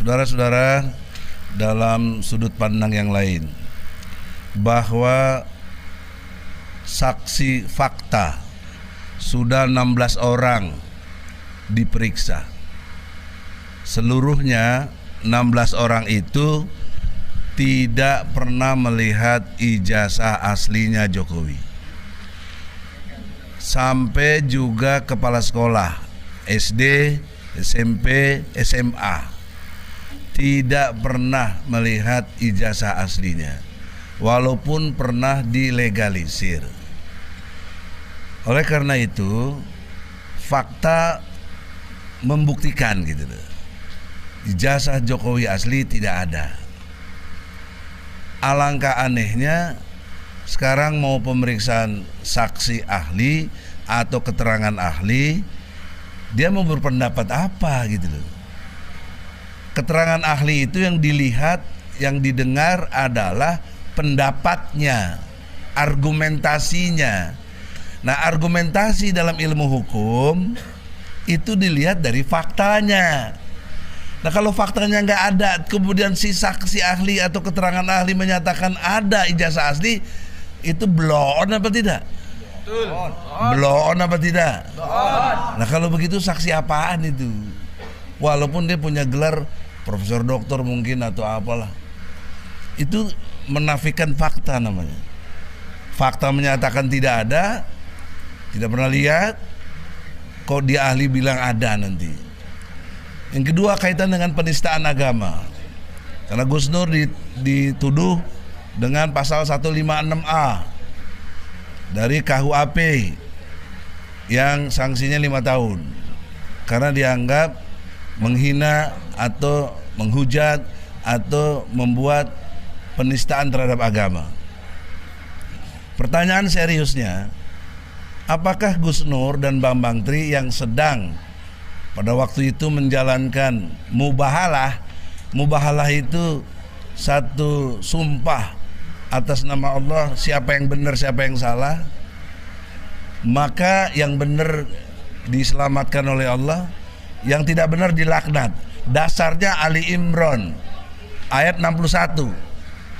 Saudara-saudara, dalam sudut pandang yang lain, bahwa saksi fakta sudah 16 orang diperiksa. Seluruhnya 16 orang itu tidak pernah melihat ijazah aslinya Jokowi. Sampai juga kepala sekolah SD, SMP, SMA tidak pernah melihat ijazah aslinya, walaupun pernah dilegalisir. Oleh karena itu, fakta membuktikan gitu loh, ijazah Jokowi asli tidak ada. Alangkah anehnya sekarang mau pemeriksaan saksi ahli atau keterangan ahli, dia mau berpendapat apa gitu loh. Keterangan ahli itu yang dilihat, yang didengar adalah pendapatnya, argumentasinya. Nah, argumentasi dalam ilmu hukum itu dilihat dari faktanya. Nah, kalau faktanya nggak ada, kemudian si saksi ahli atau keterangan ahli menyatakan ada ijazah asli, itu blow on apa tidak? Blow on apa tidak? Nah, kalau begitu saksi apaan itu? Walaupun dia punya gelar profesor doktor mungkin atau apalah, itu menafikan fakta namanya. Fakta menyatakan tidak ada, tidak pernah lihat, kok dia ahli bilang ada nanti. Yang kedua, kaitan dengan penistaan agama. Karena Gus Nur dituduh dengan pasal 156A dari KUHP yang sanksinya 5 tahun karena dianggap menghina atau menghujat atau membuat penistaan terhadap agama. Pertanyaan seriusnya, apakah Gus Nur dan Bambang Tri yang sedang pada waktu itu menjalankan mubahalah itu satu sumpah atas nama Allah, siapa yang benar siapa yang salah, maka yang benar diselamatkan oleh Allah, yang tidak benar dilaknat. Dasarnya Ali Imran ayat 61.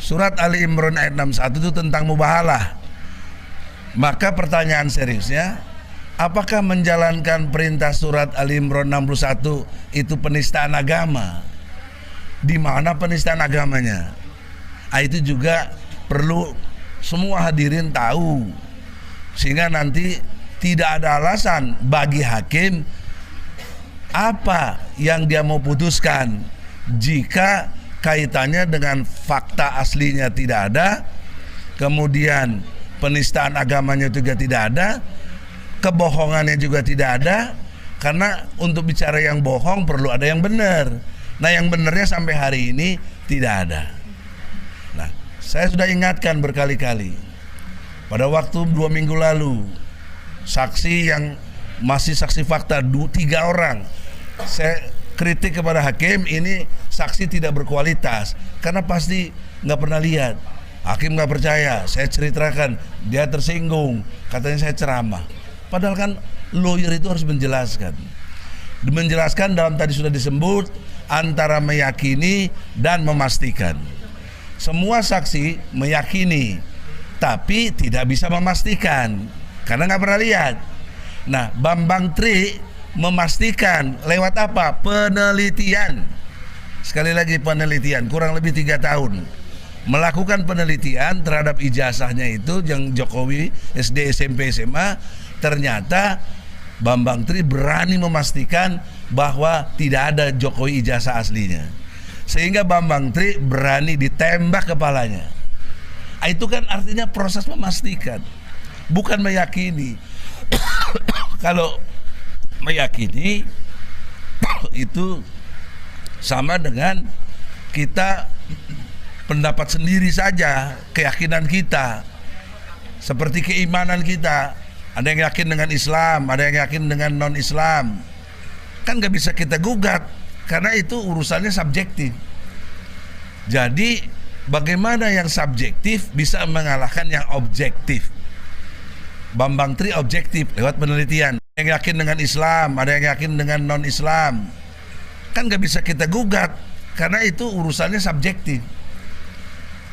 Surat Ali Imran ayat 61 itu tentang mubahalah. Maka pertanyaan seriusnya, apakah menjalankan perintah surat Ali Imran 61 itu penistaan agama? Di mana penistaan agamanya? Itu juga perlu semua hadirin tahu, sehingga nanti tidak ada alasan bagi hakim apa yang dia mau putuskan jika kaitannya dengan fakta aslinya tidak ada, kemudian penistaan agamanya juga tidak ada, kebohongannya juga tidak ada. Karena untuk bicara yang bohong perlu ada yang benar. Nah, yang benarnya sampai hari ini tidak ada. Nah, saya sudah ingatkan berkali-kali, pada waktu 2 minggu lalu, saksi yang masih saksi fakta 3 orang, saya kritik kepada hakim, ini saksi tidak berkualitas karena pasti nggak pernah lihat. Hakim nggak percaya, saya ceritakan, dia tersinggung, katanya saya ceramah. Padahal kan lawyer itu harus menjelaskan dalam tadi sudah disebut antara meyakini dan memastikan. Semua saksi meyakini tapi tidak bisa memastikan karena nggak pernah lihat. Nah, Bambang Tri memastikan lewat apa? Penelitian. Sekali lagi penelitian, kurang lebih 3 tahun melakukan penelitian terhadap ijazahnya itu yang Jokowi SD, SMP, SMA. Ternyata Bambang Tri berani memastikan bahwa tidak ada Jokowi ijazah aslinya, sehingga Bambang Tri berani ditembak kepalanya. Itu kan artinya proses memastikan, bukan meyakini. Kalau meyakini itu sama dengan kita pendapat sendiri saja, keyakinan kita, seperti keimanan kita. Ada yang yakin dengan Islam, ada yang yakin dengan non-Islam. Kan gak bisa kita gugat karena itu urusannya subjektif. Jadi bagaimana yang subjektif bisa mengalahkan yang objektif? Bambang Tri objektif lewat penelitian. Yang yakin dengan Islam, ada yang yakin dengan non-Islam. Kan gak bisa kita gugat karena itu urusannya subjektif.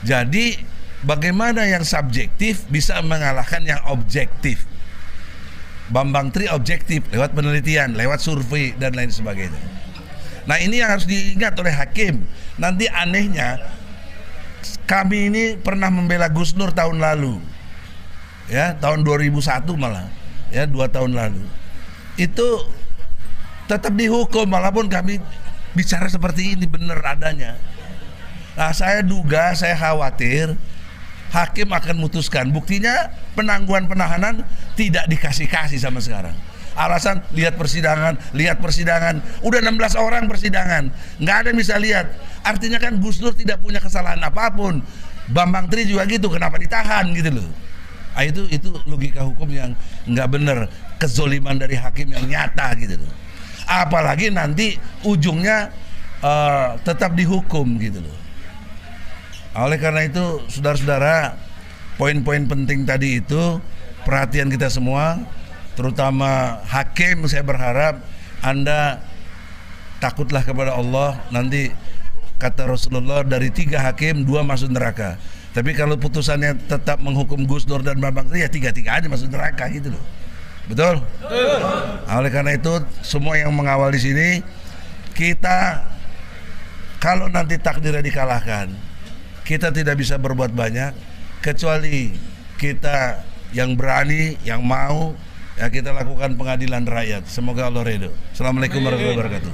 Jadi bagaimana yang subjektif bisa mengalahkan yang objektif? Bambang Tri objektif lewat penelitian, lewat survei dan lain sebagainya. Nah, ini yang harus diingat oleh hakim. Nanti anehnya, kami ini pernah membela Gus Nur tahun lalu, ya, tahun 2001 malah, ya, 2 tahun lalu. Itu tetap dihukum, walaupun kami bicara seperti ini benar adanya. Nah, saya duga, saya khawatir hakim akan memutuskan. Buktinya penangguhan penahanan tidak dikasih-kasih sama sekarang. Alasan lihat persidangan. Udah 16 orang persidangan, nggak ada yang bisa lihat. Artinya kan Gus Dur tidak punya kesalahan apapun. Bambang Tri juga gitu, kenapa ditahan gitu loh. Nah, itu logika hukum yang nggak benar, kezoliman dari hakim yang nyata gitu loh. Apalagi nanti ujungnya tetap dihukum gitu loh. Oleh karena itu, saudara-saudara, poin-poin penting tadi itu perhatian kita semua, terutama hakim. Saya berharap Anda takutlah kepada Allah. Nanti kata Rasulullah, dari 3 hakim 2 masuk neraka. Tapi kalau putusannya tetap menghukum Gus Dur dan Bambang Tri, ya 3-3 aja masuk neraka gitu loh. Betul? Betul. Oleh karena itu, semua yang mengawal di sini, kita kalau nanti takdirnya dikalahkan, kita tidak bisa berbuat banyak kecuali kita yang berani, yang mau, ya, kita lakukan pengadilan rakyat. Semoga Allah ridho. Assalamualaikum warahmatullahi wabarakatuh.